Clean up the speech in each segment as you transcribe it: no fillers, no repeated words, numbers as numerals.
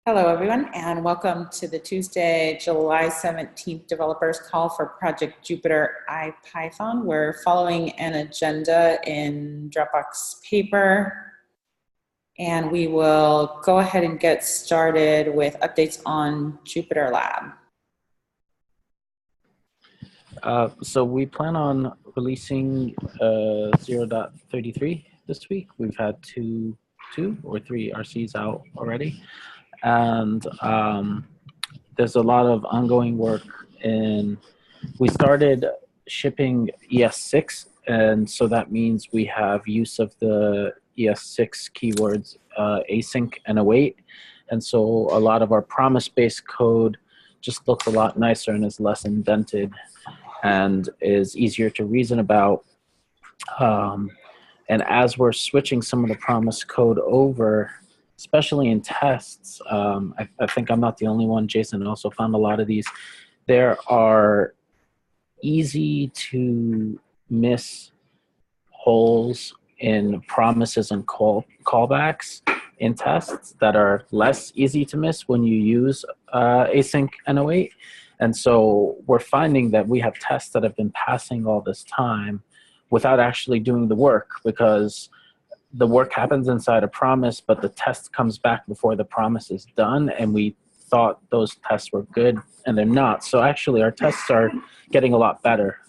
Hello, everyone, and welcome to the Tuesday, July 17th developers call for Project Jupyter IPython. We're following an agenda in Dropbox paper, and we will go ahead and get started with updates on Jupyter Lab. So we plan on releasing 0.33 this week. We've had two or three RCs out already. And there's a lot of ongoing work we started shipping ES6, and so that means we have use of the ES6 keywords async and await, and so a lot of our promise-based code just looks a lot nicer and is less indented and is easier to reason about. And as we're switching some of the promise code over, especially in tests, I think I'm not the only one. Jason also found a lot of these. There are easy to miss holes in promises and callbacks in tests that are less easy to miss when you use async and await. And so we're finding that we have tests that have been passing all this time without actually doing the work, because the work happens inside a promise, but the test comes back before the promise is done, and we thought those tests were good, and they're not. So actually our tests are getting a lot better.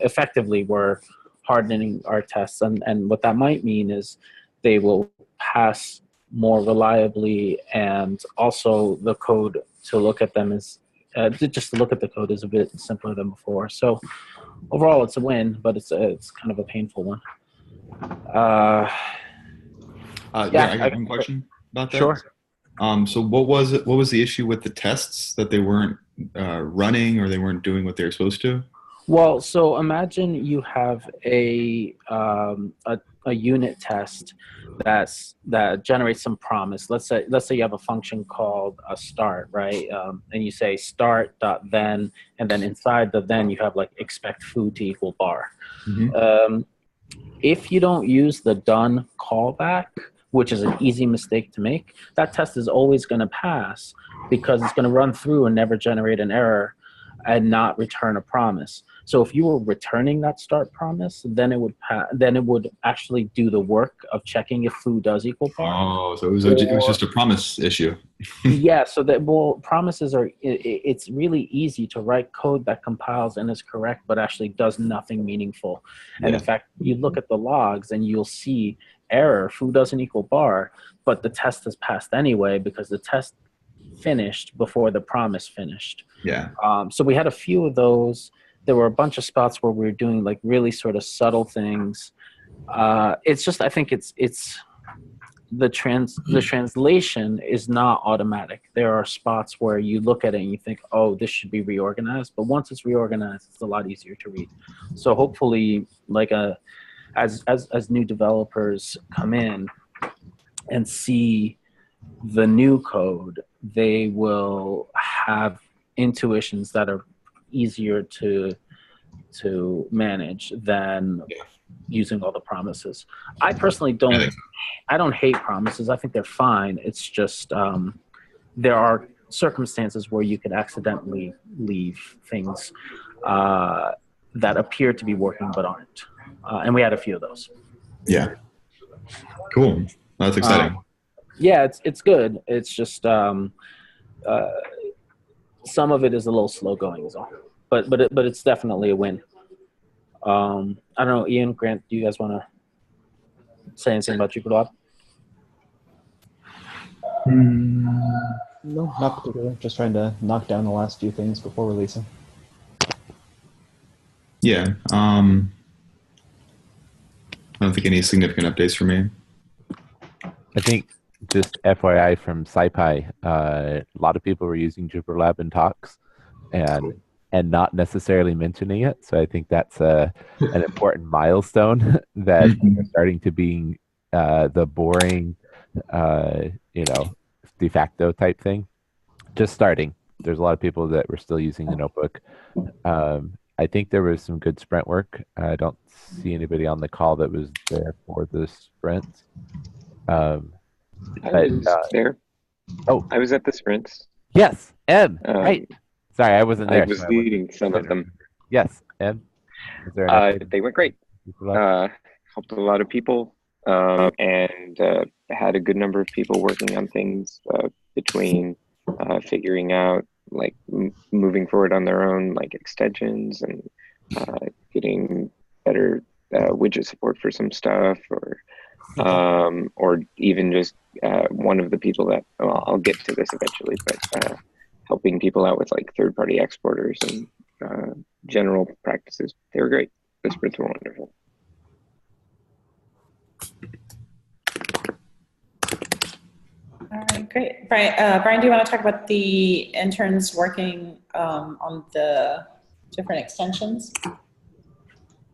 Effectively, we're hardening our tests, and what that might mean is they will pass more reliably, and also the code to look at them is, just to look at the code is a bit simpler than before. So overall it's a win, but it's kind of a painful one. Yeah, I got one question about that. Sure. So what was the issue with the tests, that they weren't running, or they weren't doing what they were supposed to? Well, so imagine you have a unit test that generates some promise. Let's say you have a function called a start, right? And you say start.then, and then inside the then you have like expect food to equal bar. Mm-hmm. If you don't use the done callback, which is an easy mistake to make, that test is always going to pass, because it's going to run through and never generate an error and not return a promise. So if you were returning that start promise, then it would actually do the work of checking if foo does equal bar. Oh, so it was just a promise issue. Yeah, so promises are, it's really easy to write code that compiles and is correct, but actually does nothing meaningful. And in fact, you look at the logs and you'll see error, foo doesn't equal bar, but the test has passed anyway because the test finished before the promise finished. Yeah. So we had a few of those. There were a bunch of spots where we were doing like really sort of subtle things. It's just, I think it's the translation is not automatic. There are spots where you look at it and you think, oh, this should be reorganized. But once it's reorganized, it's a lot easier to read. So hopefully, like as new developers come in and see the new code, they will have intuitions that are easier to manage than using all the promises. I personally don't hate promises. I think they're fine. It's just there are circumstances where you could accidentally leave things that appear to be working but aren't. And we had a few of those. Yeah. Cool. That's exciting. Yeah, it's good. It's just some of it is a little slow going is all. But it's definitely a win. I don't know, Ian, Grant, do you guys want to say anything about Jupyter Lab? No, not particularly. Just trying to knock down the last few things before releasing. Yeah. I don't think any significant updates for me. I think just FYI from SciPy, a lot of people were using Jupyter Lab in talks and not necessarily mentioning it. So I think that's an important milestone that we're starting to be the boring, de facto type thing. Just starting. There's a lot of people that were still using the notebook. I think there was some good sprint work. I don't see anybody on the call that was there for the sprints. I was there. Oh, I was at the sprints. yes, Ed. Um, Right. Sorry, I wasn't I there. was so I wasn't leading some of quite them. remember. Yes, Ed. Is there an update? They went great. Helped a lot of people, and had a good number of people working on things between figuring out like moving forward on their own, like extensions, and getting better widget support for some stuff, or even just one of the people that, well, I'll get to this eventually, but helping people out with like third-party exporters and general practices. They were great. The sprints were wonderful. All right, great. Brian, do you want to talk about the interns working on the different extensions?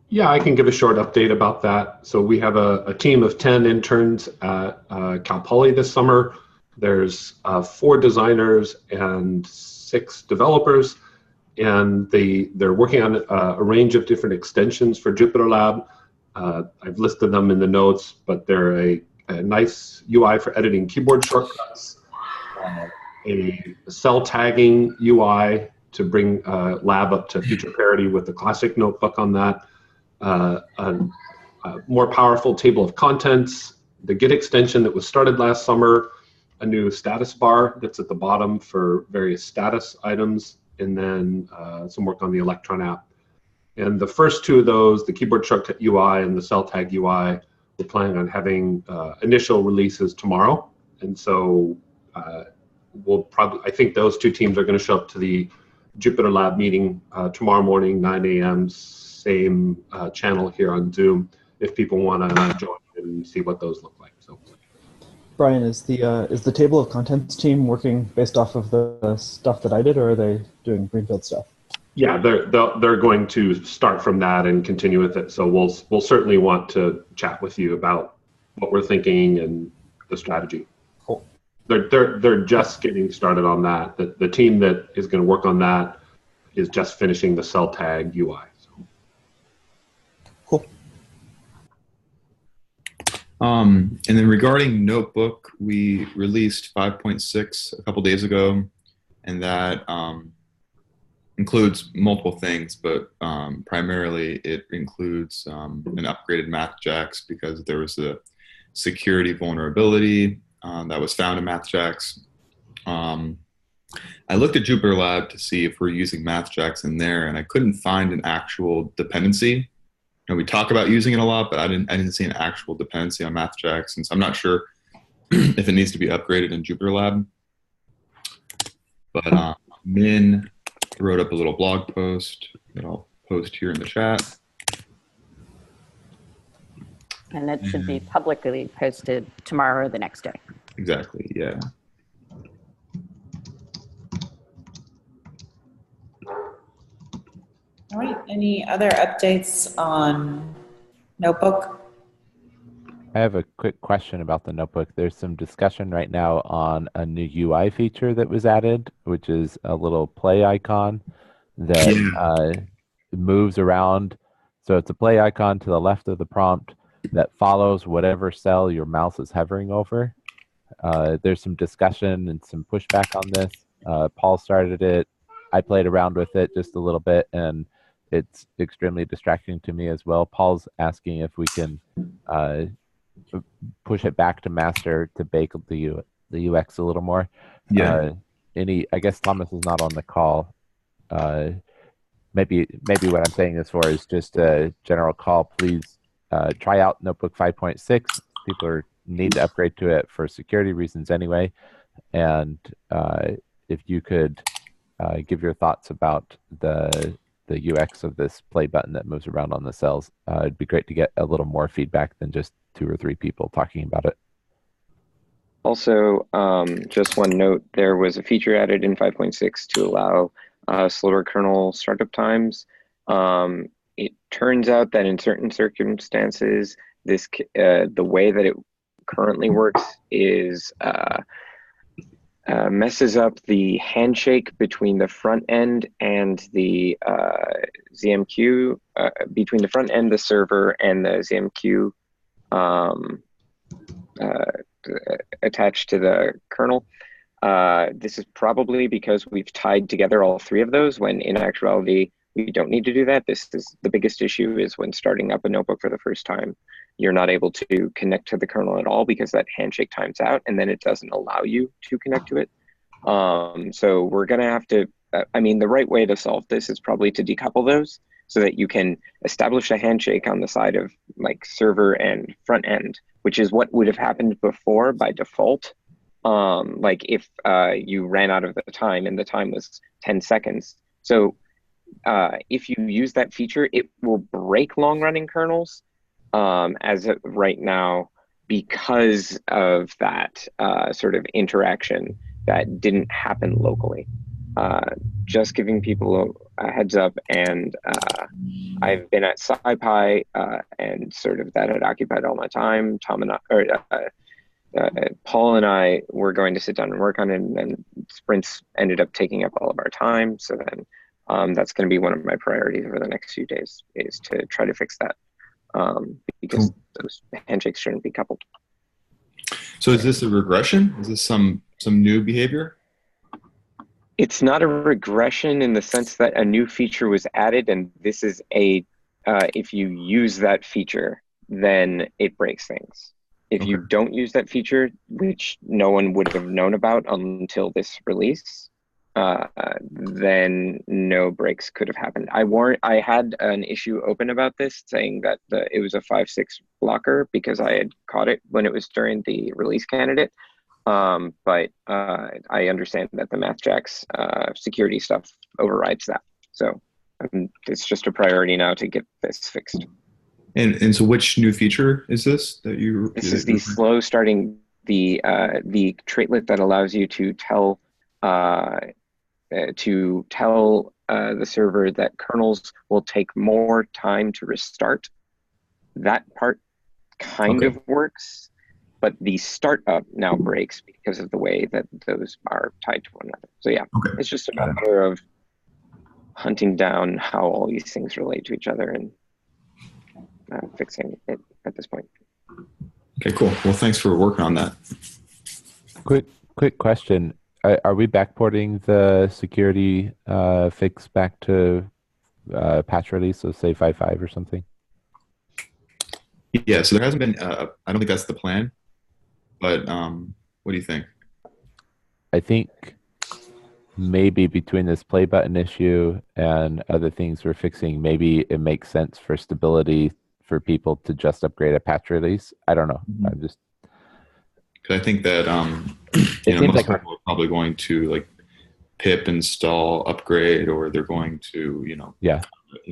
Yeah, I can give a short update about that. So we have a team of 10 interns at Cal Poly this summer. There's 4 designers and 6 developers, and they're working on a range of different extensions for Jupyter Lab. I've listed them in the notes, but they're a nice UI for editing keyboard shortcuts, a cell tagging UI to bring Lab up to feature parity with the classic notebook on that, a more powerful table of contents, the Git extension that was started last summer, a new status bar that's at the bottom for various status items, and then some work on the Electron app. And the first 2 of those, the keyboard shortcut UI and the cell tag UI, we're planning on having initial releases tomorrow. And so I think those 2 teams are going to show up to the Jupyter Lab meeting tomorrow morning, 9 a.m., same channel here on Zoom, if people want to join and see what those look like. So, Brian, is the table of contents team working based off of the stuff that I did, or are they doing greenfield stuff? yeah, they're going to start from that and continue with it. So we'll certainly want to chat with you about what we're thinking and the strategy. Cool. They're just getting started on that. The team that is going to work on that is just finishing the cell tag UI. So. Cool. And then regarding Notebook, we released 5.6 a couple days ago, and that includes multiple things, but primarily it includes an upgraded MathJax because there was a security vulnerability that was found in MathJax. I looked at Jupyter Lab to see if we're using MathJax in there, and I couldn't find an actual dependency. We talk about using it a lot, but I didn't see an actual dependency on MathJax, and so I'm not sure if it needs to be upgraded in Jupyter Lab. But Min wrote up a little blog post that I'll post here in the chat. And it should be publicly posted tomorrow or the next day. Exactly, yeah. All right, any other updates on Notebook? I have a quick question about the notebook. There's some discussion right now on a new UI feature that was added, which is a little play icon that moves around. So it's a play icon to the left of the prompt that follows whatever cell your mouse is hovering over. There's some discussion and some pushback on this. Paul started it. I played around with it just a little bit, and it's extremely distracting to me as well. Paul's asking if we can push it back to master to bake the UX a little more. Yeah. I guess Thomas is not on the call. Maybe what I'm saying this for is just a general call. Please try out Notebook 5.6. People need to upgrade to it for security reasons anyway. And if you could give your thoughts about the UX of this play button that moves around on the cells, it'd be great to get a little more feedback than just 2 or 3 people talking about it. Also, just one note, there was a feature added in 5.6 to allow slower kernel startup times. It turns out that in certain circumstances, this the way that it currently works is messes up the handshake between the front end and the ZMQ, between the front end, the server, and the ZMQ attached to the kernel. This is probably because we've tied together all three of those, when in actuality, we don't need to do that. This is the biggest issue, is when starting up a notebook for the first time, you're not able to connect to the kernel at all because that handshake times out, and then it doesn't allow you to connect to it. So we're going to have to, I mean, the right way to solve this is probably to decouple those so that you can establish a handshake on the side of like server and front end, which is what would have happened before by default. Like if you ran out of the time and the time was 10 seconds. So if you use that feature, it will break long-running kernels as of right now because of that sort of interaction that didn't happen locally. Just giving people a heads up, and I've been at SciPy and sort of that had occupied all my time. Paul and I were going to sit down and work on it, and then sprints ended up taking up all of our time. So then that's going to be one of my priorities over the next few days, is to try to fix that, because those handshakes shouldn't be coupled. So is this a regression? Is this some new behavior? It's not a regression in the sense that a new feature was added, and this is a, if you use that feature, then it breaks things. If you don't use that feature, which no one would have known about until this release, then no breaks could have happened. I had an issue open about this, saying that it was a 5.6 blocker because I had caught it when it was during the release candidate. But I understand that the MathJax security stuff overrides that. So it's just a priority now to get this fixed. And so which new feature is this that you? This is the slow starting, the traitlet that allows you to tell the server that kernels will take more time to restart. That part kind of works, but the startup now breaks because of the way that those are tied to one another. So yeah, it's just a matter of hunting down how all these things relate to each other and fixing it at this point. Okay, cool. Well, thanks for working on that. Quick question. Are we backporting the security fix back to patch release, so say 5.5 or something? Yeah, so there hasn't been, I don't think that's the plan, but what do you think? I think maybe between this play button issue and other things we're fixing, maybe it makes sense for stability for people to just upgrade a patch release. I don't know. I'm just. Because I think that most people are probably going to like pip install upgrade, or they're going to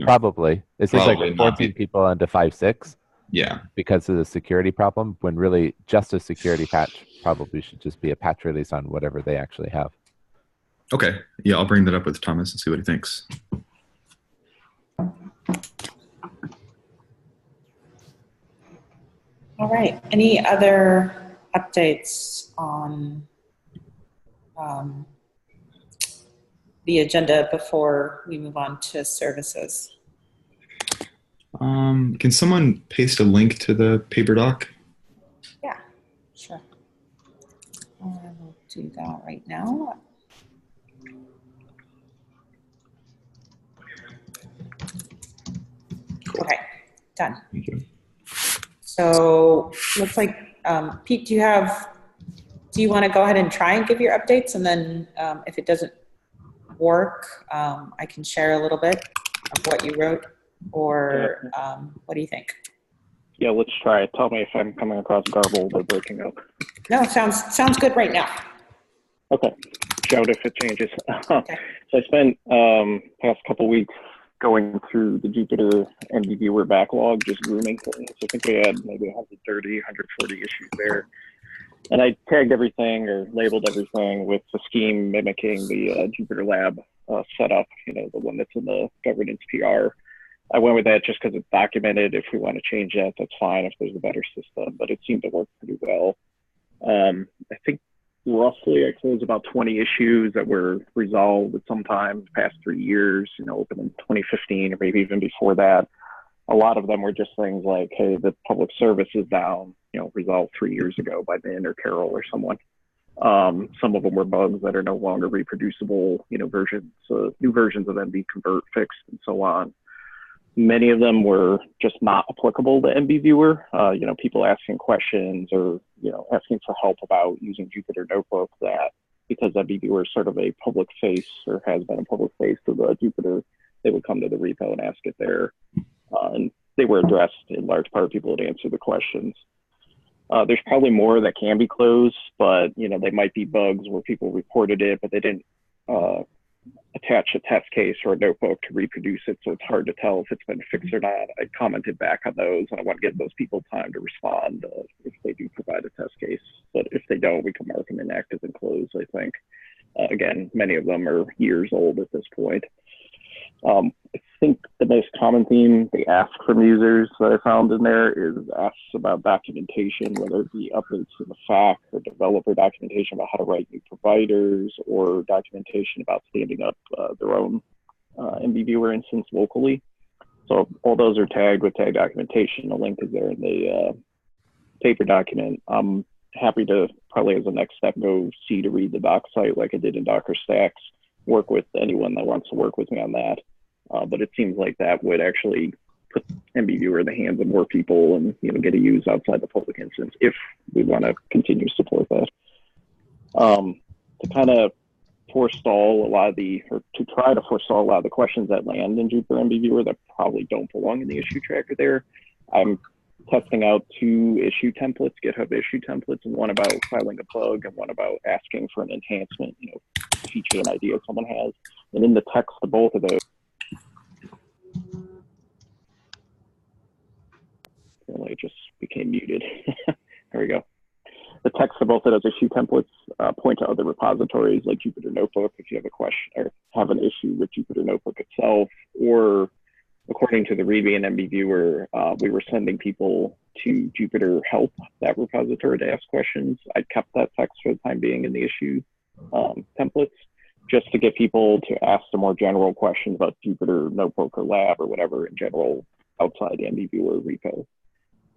probably it seems like we're forcing people into 5.6 because of the security problem, when really just a security patch probably should just be a patch release on whatever they actually have. Okay, yeah, I'll bring that up with Thomas and see what he thinks. All right, any other updates on the agenda before we move on to services? Can someone paste a link to the paper doc? Yeah, sure. I will do that right now. Okay, done. Thank you. So looks like, Pete, do you want to go ahead and try and give your updates, and then if it doesn't work, I can share a little bit of what you wrote, or what do you think? Yeah, let's try it. Tell me if I'm coming across garbled or breaking up. No, sounds good right now. Okay, shout if it changes. Okay. So I spent past couple weeks going through the Jupyter MD viewer backlog, just grooming things. I think we had maybe 130, 140 issues there. And I tagged everything or labeled everything with the scheme mimicking the Jupyter Lab setup, the one that's in the governance PR. I went with that just because it's documented. If we want to change that, that's fine if there's a better system, but it seemed to work pretty well. I think roughly I closed about 20 issues that were resolved at some time the past 3 years, open in 2015 or maybe even before that. A lot of them were just things like, hey, the public service is down, resolved 3 years ago by Min or Carol or someone. Some of them were bugs that are no longer reproducible, versions, new versions of MB convert fixed and so on. Many of them were just not applicable to MB Viewer. People asking questions or, asking for help about using Jupyter Notebook that, because MB Viewer is sort of a public face or has been a public face to the Jupyter, they would come to the repo and ask it there. And they were addressed in large part. People would answer the questions. There's probably more that can be closed, but they might be bugs where people reported it, but they didn't attach a test case or a notebook to reproduce it, so it's hard to tell if it's been fixed or not. I commented back on those, and I want to give those people time to respond if they do provide a test case. But if they don't, we can mark them inactive and closed, I think. Again, many of them are years old at this point. I think the most common theme they ask from users that I found in there is asks about documentation, whether it be updates to the FAQ or developer documentation about how to write new providers, or documentation about standing up their own MB Viewer instance locally. So all those are tagged with tag documentation. The link is there in the paper document. I'm happy to, probably as a next step, go see to read the doc site like I did in Docker Stacks, work with anyone that wants to work with me on that. But it seems like that would actually put MB Viewer in the hands of more people and get a use outside the public instance if we want to continue to support that. To kind of forestall a lot of the, or to try to forestall a lot of the questions that land in Jupyter MB Viewer that probably don't belong in the issue tracker there, I'm testing out 2 issue templates, GitHub issue templates, and one about filing a bug and one about asking for an enhancement, feature an idea someone has. And in the text of both of those, apparently it just became muted. There we go. The text of both of those issue templates point to other repositories like Jupyter Notebook if you have a question or have an issue with Jupyter Notebook itself, or according to the README and MB Viewer, we were sending people to Jupyter Help, that repository, to ask questions. I kept that text for the time being in the issue templates, just to get people to ask some more general questions about Jupyter Notebook or Lab or whatever in general outside the MB Viewer repo.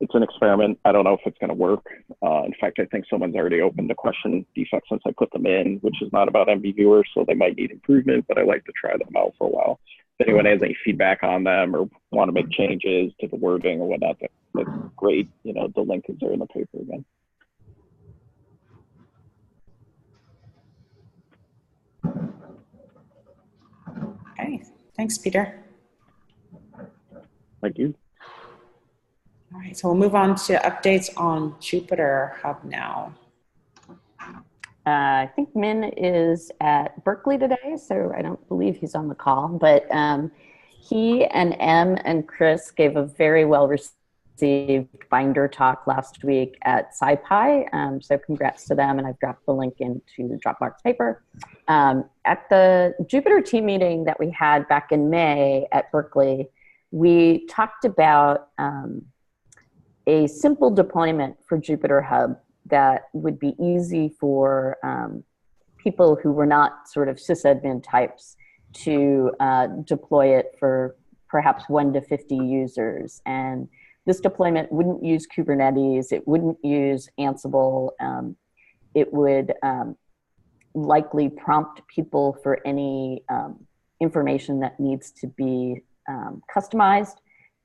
It's an experiment. I don't know if it's going to work. In fact, I think someone's already opened a question defect since I put them in, which is not about MB Viewer, so they might need improvement, but I like to try them out for a while. If anyone has any feedback on them or want to make changes to the wording or whatnot, that's great. The link is there in the paper again. Okay, thanks, Peter. Thank you. All right, so we'll move on to updates on Jupyter Hub now. I think Min is at Berkeley today, so I don't believe he's on the call, but he and Em and Chris gave a very well-received binder talk last week at SciPy, so congrats to them, and I've dropped the link into the Dropbox paper. At the Jupyter team meeting that we had back in May at Berkeley, we talked about a simple deployment for Jupyter Hub that would be easy for people who were not sort of sysadmin types to deploy it for perhaps 1 to 50 users. And this deployment wouldn't use Kubernetes, it wouldn't use Ansible, it would likely prompt people for any information that needs to be customized,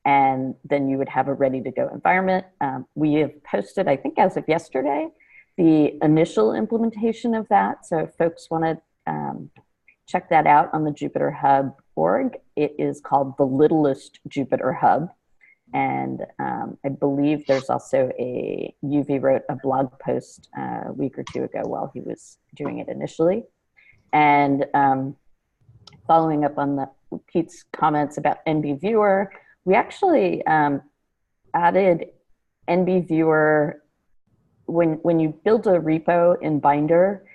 and then you would have a ready-to-go environment. We have posted, I think as of yesterday, the initial implementation of that. So if folks want to check that out on the Jupyter Hub org, it is called the Littlest Jupyter Hub. And I believe there's also UV wrote a blog post a week or 2 ago while he was doing it initially. And following up on Pete's comments about NB Viewer, we actually added NB Viewer when you build a repo in Binder.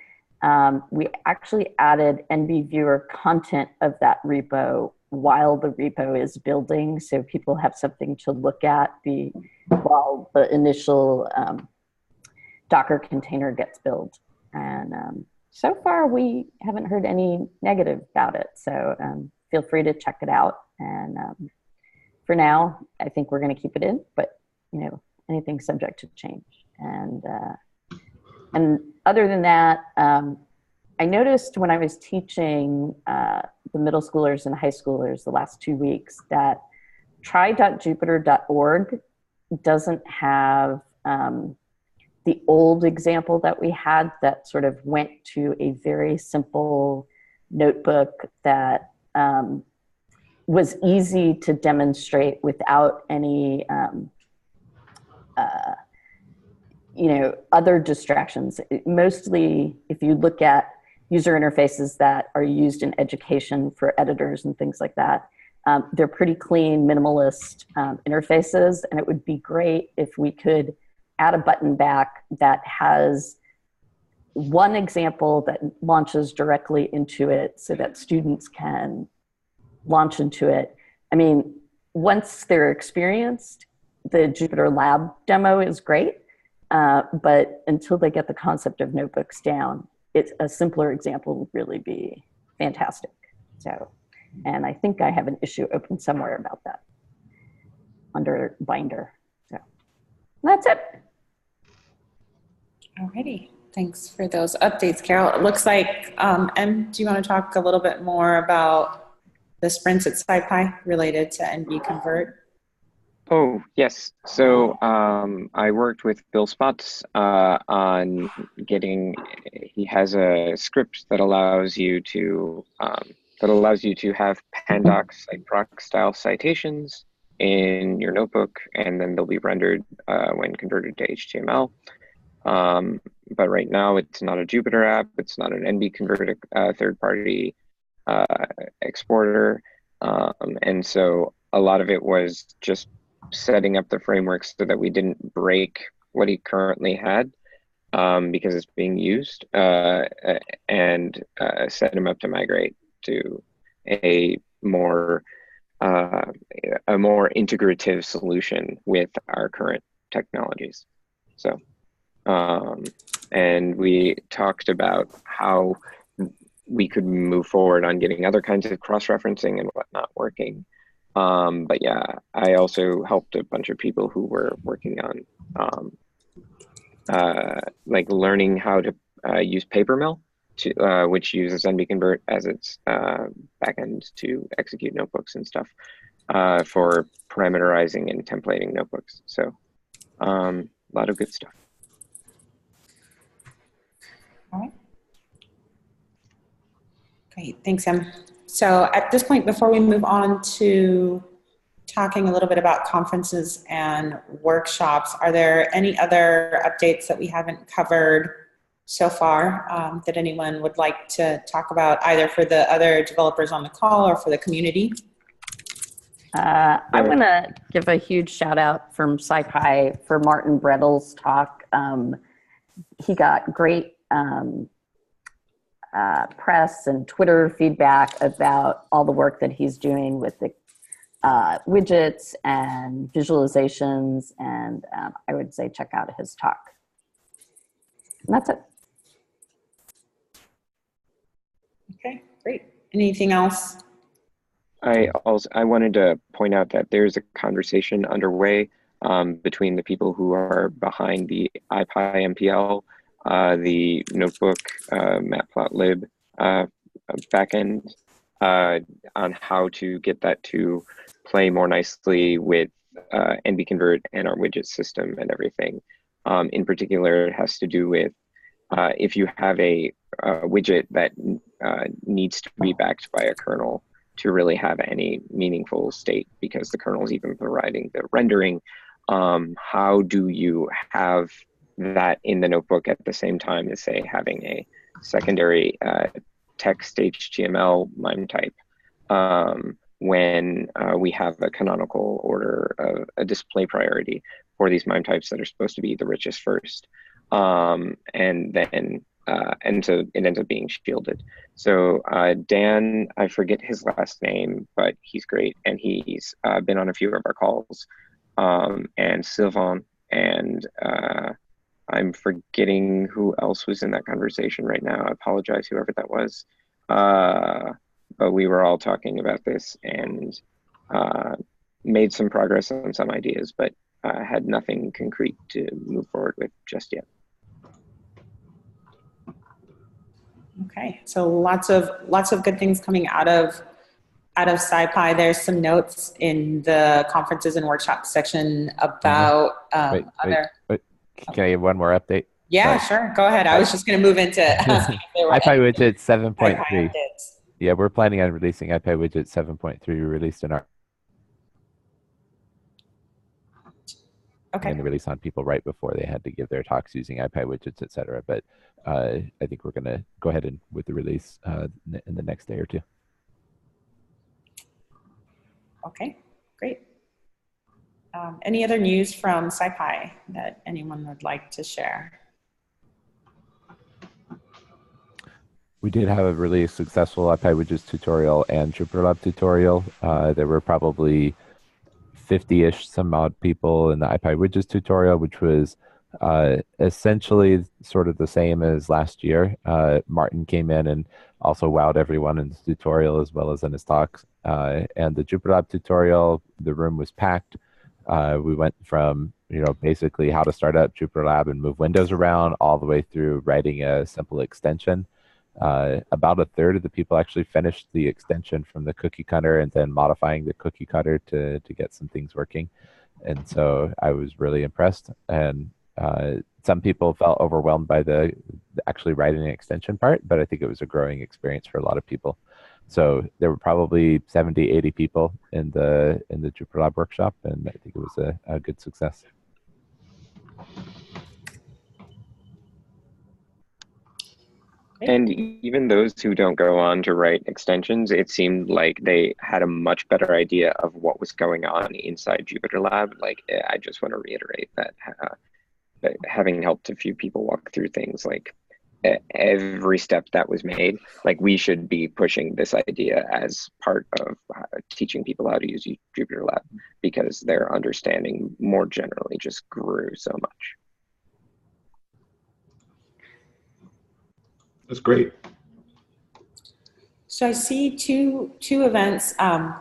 We actually added NB Viewer content of that repo while the repo is building, so people have something to look at while the initial Docker container gets built. And so far, we haven't heard any negative about it, so feel free to check it out. And for now, I think we're going to keep it in, but anything's subject to change. And other than that, I noticed when I was teaching the middle schoolers and high schoolers the last 2 weeks that try.jupyter.org doesn't have the old example that we had that sort of went to a very simple notebook that was easy to demonstrate without any other distractions. Mostly, if you look at user interfaces that are used in education for editors and things like that, they're pretty clean, minimalist interfaces, and it would be great if we could add a button back that has one example that launches directly into it so that students can launch into it. I mean, once they're experienced, the Jupyter Lab demo is great, but until they get the concept of notebooks down, a simpler example would really be fantastic. So, and I think I have an issue open somewhere about that under Binder. So that's it. Alrighty, thanks for those updates, Carol. It looks like, Em, do you want to talk a little bit more about the sprints at SciPy related to NB Convert? Oh, yes. So I worked with Bill Spots on getting, he has a script that allows you to have pandocs, like proc style citations in your notebook, and then they'll be rendered when converted to HTML. But right now it's not a Jupyter app, it's not an NB Convert third-party exporter. And so a lot of it was just setting up the framework so that we didn't break what he currently had because it's being used, and set him up to migrate to a more integrative solution with our current technologies. So, and we talked about how we could move forward on getting other kinds of cross-referencing and whatnot working. But yeah, I also helped a bunch of people who were working on like learning how to use PaperMill, which uses NB-Convert as its backend to execute notebooks and stuff for parameterizing and templating notebooks. So a lot of good stuff. All right. Great, thanks, Em. So at this point, before we move on to talking a little bit about conferences and workshops, are there any other updates that we haven't covered so far that anyone would like to talk about, either for the other developers on the call or for the community? I want to give a huge shout out from SciPy for Martin Brettle's talk. He got great press and Twitter feedback about all the work that he's doing with the widgets and visualizations, and I would say check out his talk. And that's it. Okay, great. Anything else? I wanted to point out that there's a conversation underway between the people who are behind the IPyMPL, the notebook matplotlib backend, on how to get that to play more nicely with NB-Convert and our widget system and everything. In particular, it has to do with if you have a widget that needs to be backed by a kernel to really have any meaningful state, because the kernel is even providing the rendering, how do you have that in the notebook at the same time as, say, having a secondary text HTML MIME type when we have a canonical order of a display priority for these MIME types that are supposed to be the richest first. And so it ends up being shielded. So Dan, I forget his last name, but he's great, and he's been on a few of our calls, and Sylvain, and I'm forgetting who else was in that conversation right now. I apologize, whoever that was. But we were all talking about this and made some progress on some ideas, but had nothing concrete to move forward with just yet. Okay, so lots of good things coming out of SciPy. There's some notes in the conferences and workshops section about Wait, other. can I give one more update? Yeah, Sorry. sure. Go ahead. I was just going to move into asking if there were any IPyWidget SciPy 7.3. updates. Yeah, we're planning on releasing IPyWidget 7.3. We released in our Okay. and the release on people right before they had to give their talks using IPyWidgets, et cetera. But I think we're going to go ahead and with the release in the next day or two. Okay, great. Any other news from SciPy that anyone would like to share? We did have a really successful IPyWidgets tutorial and JupyterLab tutorial. There were probably 50-ish some odd people in the IPyWidgets tutorial, which was essentially sort of the same as last year. Martin came in and also wowed everyone in his tutorial as well as in his talks. And the JupyterLab tutorial, the room was packed. We went from basically how to start up JupyterLab and move windows around all the way through writing a simple extension. About a third of the people actually finished the extension from the cookie cutter and then modifying the cookie cutter to get some things working. And so I was really impressed. And some people felt overwhelmed by the actually writing the extension part, but I think it was a growing experience for a lot of people. So there were probably 70, 80 people in the JupyterLab workshop, and I think it was a good success. And even those who don't go on to write extensions, it seemed like they had a much better idea of what was going on inside JupyterLab. Like, I just want to reiterate that having helped a few people walk through things, like every step that was made, like we should be pushing this idea as part of teaching people how to use JupyterLab, because their understanding more generally just grew so much. That's great. So I see two events.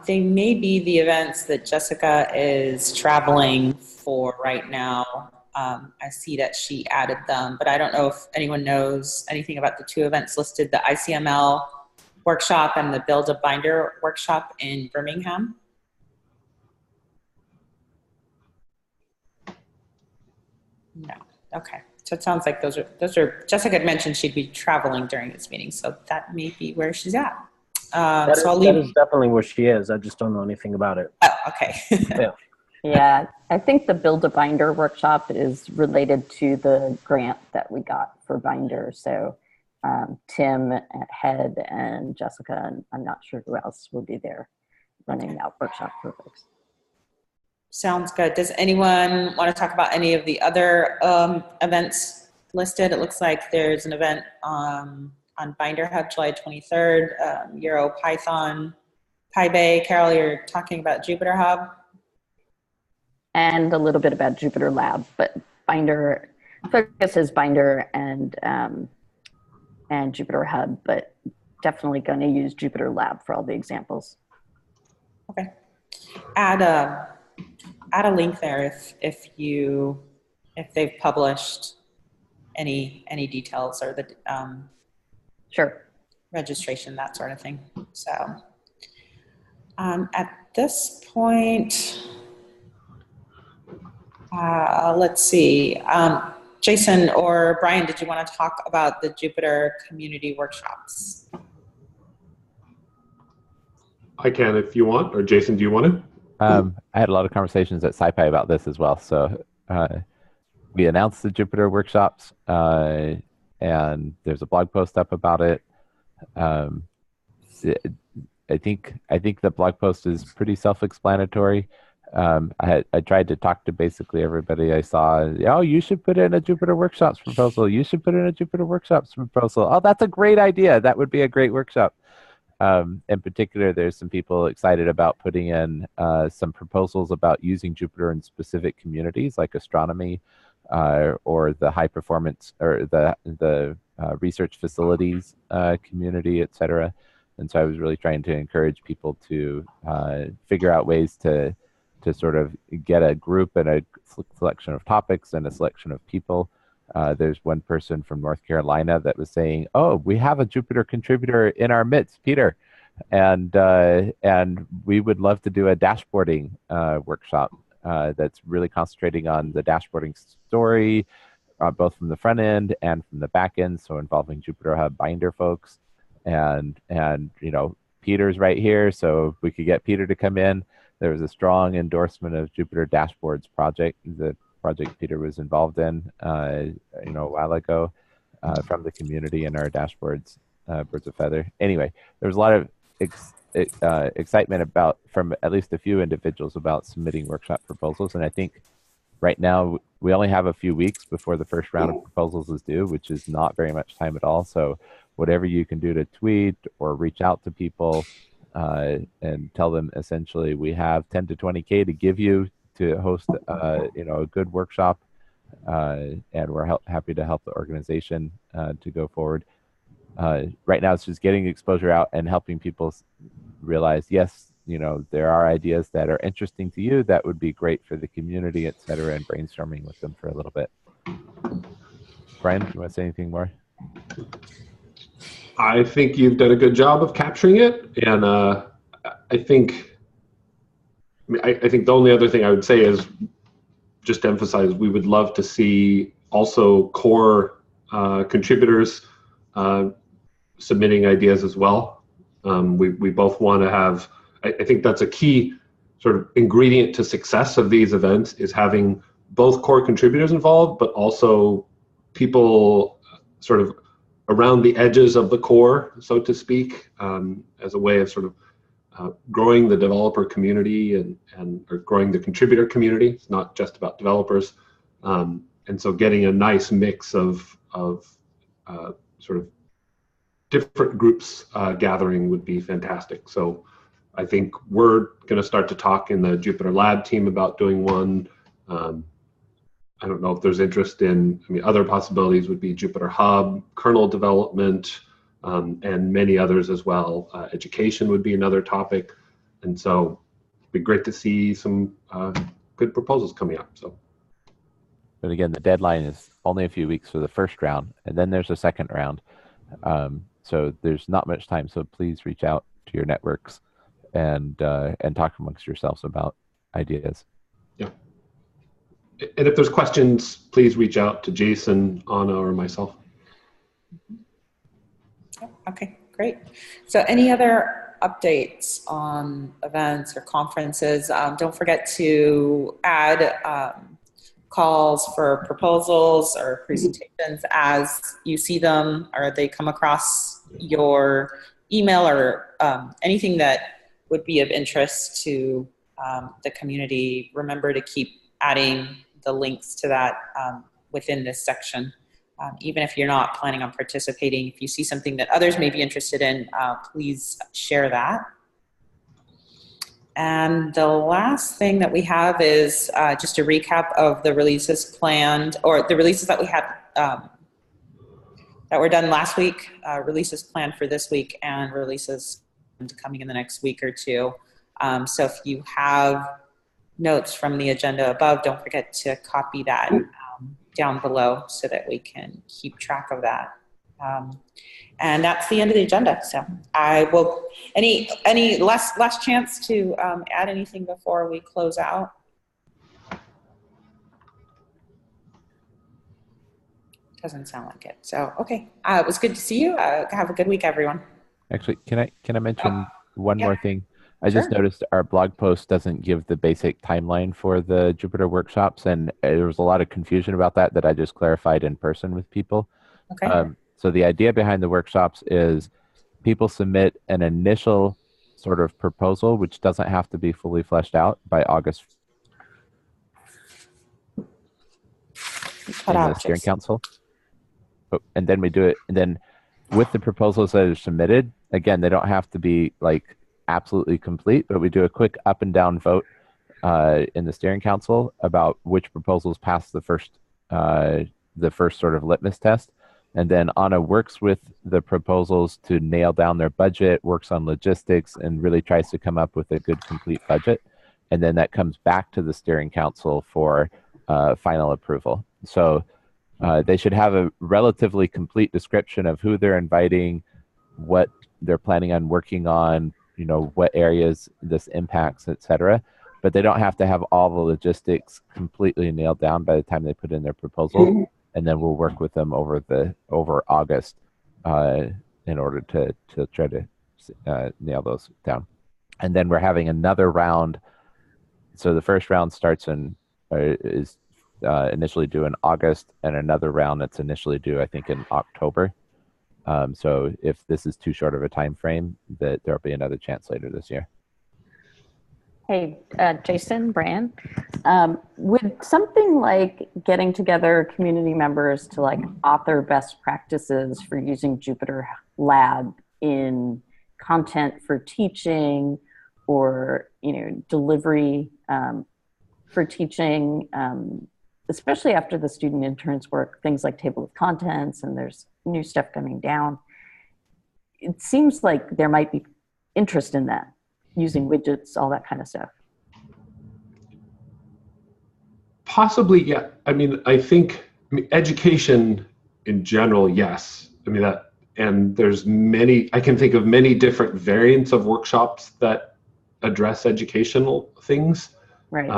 They may be the events that Jessica is traveling for right now. I see that she added them, but I don't know if anyone knows anything about the two events listed, the ICML workshop and the Build a Binder workshop in Birmingham. No, okay. So it sounds like those are, Jessica had mentioned she'd be traveling during this meeting, so that may be where she's at. That is definitely where she is. I just don't know anything about it. Oh, okay. Yeah. Yeah, I think the Build a Binder workshop is related to the grant that we got for Binder. So Tim at Head and Jessica, and I'm not sure who else will be there running that workshop for folks. Sounds good. Does anyone want to talk about any of the other events listed? It looks like there's an event on Binder Hub July 23rd, Euro Python, PyBay. Carol, you're talking about Jupyter Hub. And a little bit about JupyterLab, but Binder focuses Binder and Jupyter Hub, but definitely going to use JupyterLab for all the examples. Okay. Add a link there if they've published any details or the sure, registration, that sort of thing. So at this point, let's see. Jason or Brian, did you want to talk about the Jupyter community workshops? I can if you want, or Jason, do you want it? I had a lot of conversations at SciPy about this as well. So we announced the Jupyter workshops, and there's a blog post up about it. I think the blog post is pretty self-explanatory. I tried to talk to basically everybody I saw. Oh, you should put in a Jupyter Workshops proposal. You should put in a Jupyter Workshops proposal. Oh, that's a great idea. That would be a great workshop. In particular, there's some people excited about putting in some proposals about using Jupyter in specific communities like astronomy or the high performance or the research facilities community, et cetera. And so I was really trying to encourage people to figure out ways to sort of get a group and a selection of topics and a selection of people There's one person from North Carolina that was saying, "Oh, we have a Jupyter contributor in our midst, Peter, and we would love to do a dashboarding workshop that's really concentrating on the dashboarding story, both from the front end and from the back end, so involving Jupyter Hub Binder folks, and you know, Peter's right here, so if we could get Peter to come in." There was a strong endorsement of Jupyter Dashboards project, the project Peter was involved in, you know, a while ago, from the community in our dashboards, Birds of Feather. Anyway, there was a lot of excitement about, from at least a few individuals, about submitting workshop proposals, and I think right now we only have a few weeks before the first round of proposals is due, which is not very much time at all. So whatever you can do to tweet or reach out to people and tell them essentially we have 10 to 20K to give you to host you know, a good workshop, and we're happy to help the organization to go forward. Right now it's just getting exposure out and helping people realize, yes, you know, there are ideas that are interesting to you that would be great for the community, et cetera, and brainstorming with them for a little bit. Brian, do you want to say anything more? I think you've done a good job of capturing it, and I think the only other thing I would say is just to emphasize, we would love to see also core contributors submitting ideas as well. We both want to have, I think that's a key sort of ingredient to success of these events, is having both core contributors involved, but also people sort of around the edges of the core, so to speak, as a way of sort of growing the developer community or growing the contributor community. It's not just about developers. And so getting a nice mix of sort of different groups gathering would be fantastic. So I think we're going to start to talk in the Jupyter Lab team about doing one. I don't know if there's interest in, I mean, other possibilities would be Jupyter Hub, kernel development, and many others as well. Education would be another topic. And so it'd be great to see some good proposals coming up. So. But again, the deadline is only a few weeks for the first round, and then there's a second round. So there's not much time. So please reach out to your networks and talk amongst yourselves about ideas. Yeah. And if there's questions, please reach out to Jason, Anna, or myself. Okay, great. So any other updates on events or conferences? Don't forget to add calls for proposals or presentations as you see them, or they come across your email, or anything that would be of interest to the community. Remember to keep adding the links to that within this section. Even if you're not planning on participating, if you see something that others may be interested in, please share that. And the last thing that we have is just a recap of the releases planned, or the releases that we had that were done last week, releases planned for this week, and releases coming in the next week or two. So if you have notes from the agenda above, don't forget to copy that down below so that we can keep track of that. And that's the end of the agenda. So I will, any last chance to add anything before we close out? Doesn't sound like it. So, okay. It was good to see you. Have a good week, everyone. Actually, can I mention one more thing? I Sure. just noticed our blog post doesn't give the basic timeline for the Jupyter workshops, and there was a lot of confusion about that I just clarified in person with people. Okay. So the idea behind the workshops is people submit an initial sort of proposal, which doesn't have to be fully fleshed out by August in the steering council. And then we do it, and then with the proposals that are submitted, again, they don't have to be like absolutely complete, but we do a quick up and down vote in the steering council about which proposals pass the first sort of litmus test. And then Anna works with the proposals to nail down their budget, works on logistics, and really tries to come up with a good complete budget. And then that comes back to the steering council for final approval. So They should have a relatively complete description of who they're inviting, what they're planning on working on, what areas this impacts, etc. But they don't have to have all the logistics completely nailed down by the time they put in their proposal. And then we'll work with them over August in order to try to nail those down. And then we're having another round. So the first round is initially due in August, and another round that's initially due, I think, in October. So if this is too short of a time frame, that there'll be another chance later this year. Hey, Jason, Brian, would something like getting together community members to like author best practices for using Jupyter Lab in content for teaching or, delivery for teaching, especially after the student interns work, things like table of contents and there's new stuff coming down. It seems like there might be interest in that, using widgets, all that kind of stuff. Possibly, yeah. I think education in general, yes. And there's I can think of many different variants of workshops that address educational things. Right.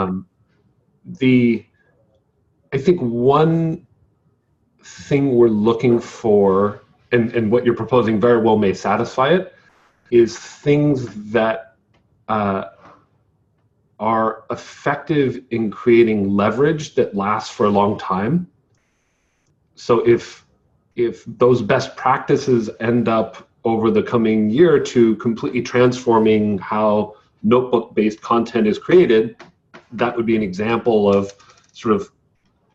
I think one thing we're looking for, and what you're proposing very well may satisfy it, is things that are effective in creating leverage that lasts for a long time. So if those best practices end up over the coming year or two completely transforming how notebook-based content is created, that would be an example of sort of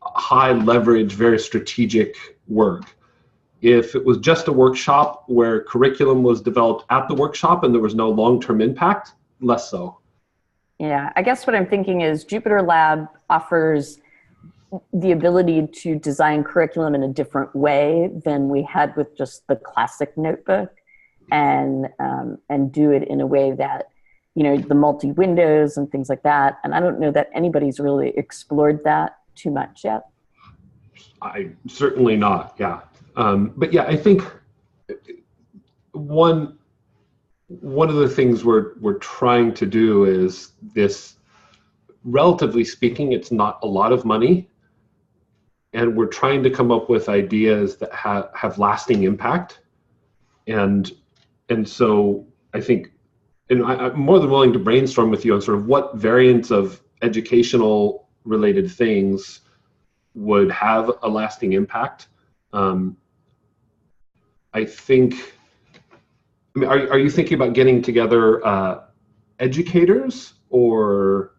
high leverage, very strategic work. If it was just a workshop where curriculum was developed at the workshop and there was no long-term impact, less so. Yeah, I guess what I'm thinking is Jupyter Lab offers the ability to design curriculum in a different way than we had with just the classic notebook, and do it in a way that, the multi-windows and things like that. And I don't know that anybody's really explored that too much yet. Certainly not, yeah. But yeah, I think one of the things we're trying to do is this, relatively speaking, it's not a lot of money, and we're trying to come up with ideas that have lasting impact. And so I think, and I'm more than willing to brainstorm with you on sort of what variants of educational related things would have a lasting impact. I think, are you thinking about getting together educators or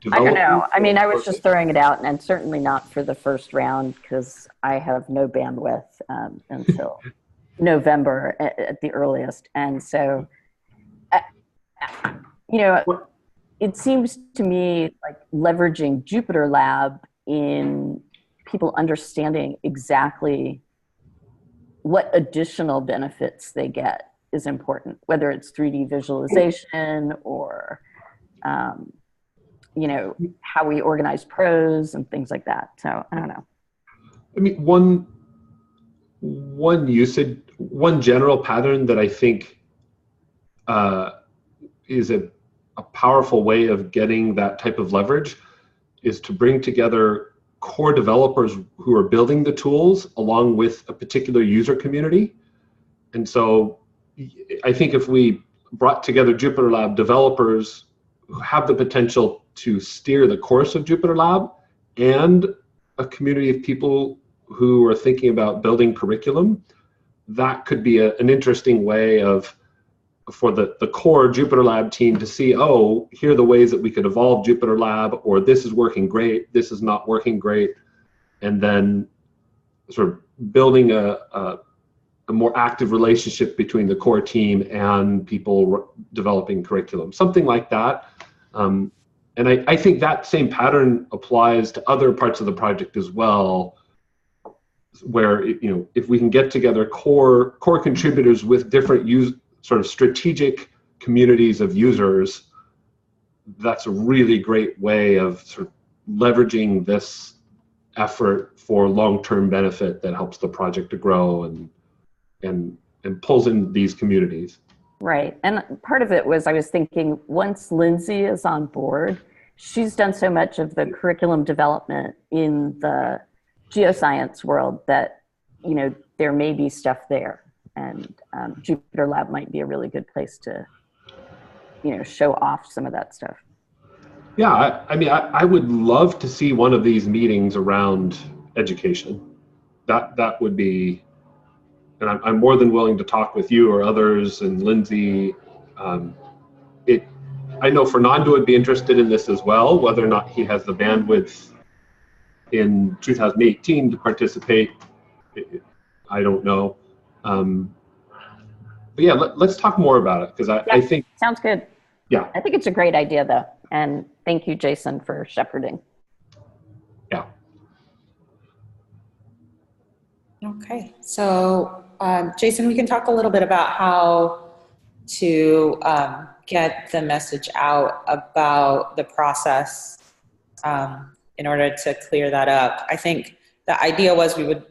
developers? I don't know. I was just throwing it out, and certainly not for the first round because I have no bandwidth until November at the earliest. And so, it seems to me like leveraging Jupyter Lab in people understanding exactly what additional benefits they get is important, whether it's 3D visualization or, how we organize prose and things like that. So I don't know. One general pattern that I think is a powerful way of getting that type of leverage is to bring together core developers who are building the tools along with a particular user community. And so I think if we brought together Jupyter Lab developers who have the potential to steer the course of Jupyter Lab and a community of people who are thinking about building curriculum, that could be an interesting way for the core Jupyter Lab team to see, oh, here are the ways that we could evolve Jupyter Lab, or this is working great, this is not working great, and then sort of building a more active relationship between the core team and people developing curriculum, something like that. And I think that same pattern applies to other parts of the project as well, where if we can get together core contributors with different sort of strategic communities of users, that's a really great way of sort of leveraging this effort for long-term benefit that helps the project to grow and pulls in these communities. Right. And part of it was I was thinking once Lindsay is on board, she's done so much of the curriculum development in the geoscience world that, you know, there may be stuff there. And Jupyter Lab might be a really good place to, you know, show off some of that stuff. Yeah, I mean, I would love to see one of these meetings around education. That would be, and I'm more than willing to talk with you or others and Lindsay. I know Fernando would be interested in this as well, whether or not he has the bandwidth in 2018 to participate. I don't know. But yeah, let's talk more about it because I think. Sounds good. Yeah. I think it's a great idea though. And thank you, Jason, for shepherding. Yeah. Okay, so Jason, we can talk a little bit about how to get the message out about the process in order to clear that up. I think the idea was we would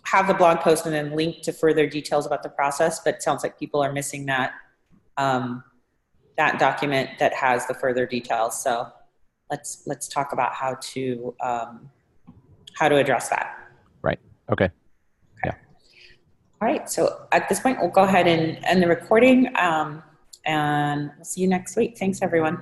have the blog post and then link to further details about the process, but it sounds like people are missing that that document that has the further details. So let's talk about how to address that. Right. Okay. All right, so at this point, we'll go ahead and end the recording, and we'll see you next week. Thanks, everyone.